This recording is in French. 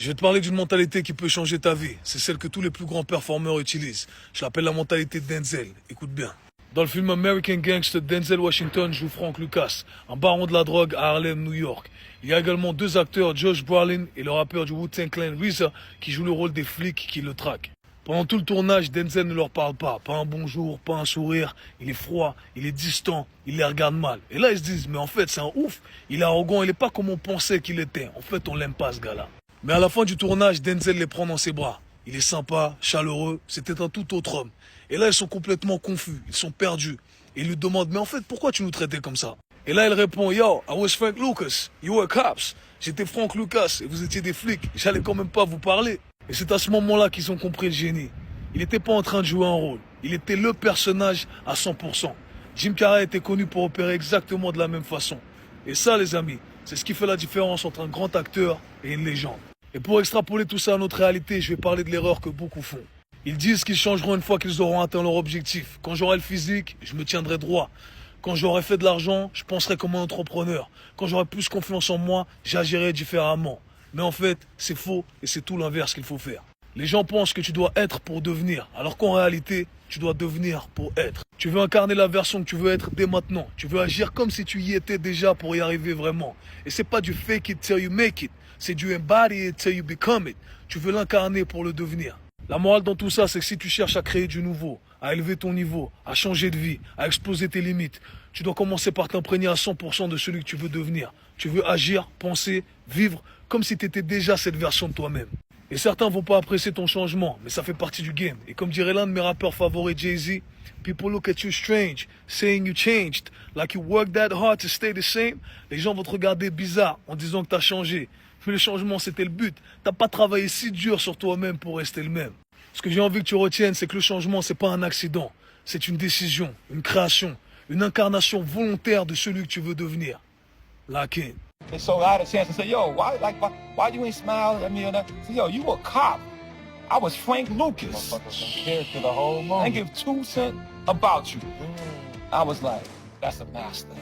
Je vais te parler d'une mentalité qui peut changer ta vie. C'est celle que tous les plus grands performeurs utilisent. Je l'appelle la mentalité de Denzel. Écoute bien. Dans le film American Gangster, Denzel Washington joue Frank Lucas, un baron de la drogue à Harlem, New York. Il y a également deux acteurs, Josh Brolin et le rappeur du Wu-Tang Clan, RZA, qui jouent le rôle des flics qui le traquent. Pendant tout le tournage, Denzel ne leur parle pas un bonjour, pas un sourire. Il est froid, il est distant, il les regarde mal. Et là, ils se disent, mais en fait, c'est un ouf. Il est arrogant, il n'est pas comme on pensait qu'il était. En fait, on l'aime pas, ce gars-là. Mais à la fin du tournage, Denzel les prend dans ses bras. Il est sympa, chaleureux, c'était un tout autre homme. Et là, ils sont complètement confus, ils sont perdus. Et ils lui demandent, mais en fait, pourquoi tu nous traitais comme ça? Et là, il répond, yo, I was Frank Lucas, you were cops. J'étais Frank Lucas et vous étiez des flics. J'allais quand même pas vous parler. Et c'est à ce moment-là qu'ils ont compris le génie. Il n'était pas en train de jouer un rôle. Il était le personnage à 100%. Jim Carrey était connu pour opérer exactement de la même façon. Et ça, les amis, c'est ce qui fait la différence entre un grand acteur et une légende. Et pour extrapoler tout ça à notre réalité, je vais parler de l'erreur que beaucoup font. Ils disent qu'ils changeront une fois qu'ils auront atteint leur objectif. Quand j'aurai le physique, je me tiendrai droit. Quand j'aurai fait de l'argent, je penserai comme un entrepreneur. Quand j'aurai plus confiance en moi, j'agirai différemment. Mais en fait, c'est faux et c'est tout l'inverse qu'il faut faire. Les gens pensent que tu dois être pour devenir, alors qu'en réalité, tu dois devenir pour être. Tu veux incarner la version que tu veux être dès maintenant. Tu veux agir comme si tu y étais déjà pour y arriver vraiment. Et c'est pas du fake it till you make it. C'est du embody it till you become it. Tu veux l'incarner pour le devenir. La morale dans tout ça, c'est que si tu cherches à créer du nouveau, à élever ton niveau, à changer de vie, à exploser tes limites, tu dois commencer par t'imprégner à 100% de celui que tu veux devenir. Tu veux agir, penser, vivre comme si tu étais déjà cette version de toi-même. Et certains vont pas apprécier ton changement, mais ça fait partie du game. Et comme dirait l'un de mes rappeurs favoris, Jay-Z, people look at you strange, saying you changed, like you worked that hard to stay the same. Les gens vont te regarder bizarre en disant que tu as changé. Mais le changement, c'était le but. T'as pas travaillé si dur sur toi-même pour rester le même. Ce que j'ai envie que tu retiennes, c'est que le changement, c'est pas un accident. C'est une décision, une création, une incarnation volontaire de celui que tu veux devenir. Lakin. And so I had a chance to say, yo, why you ain't smiling at me or that? Say, yo, you a cop. I was Frank Lucas. Cared for the whole I moment. didn't give 2 cents about you. I was like, that's a master.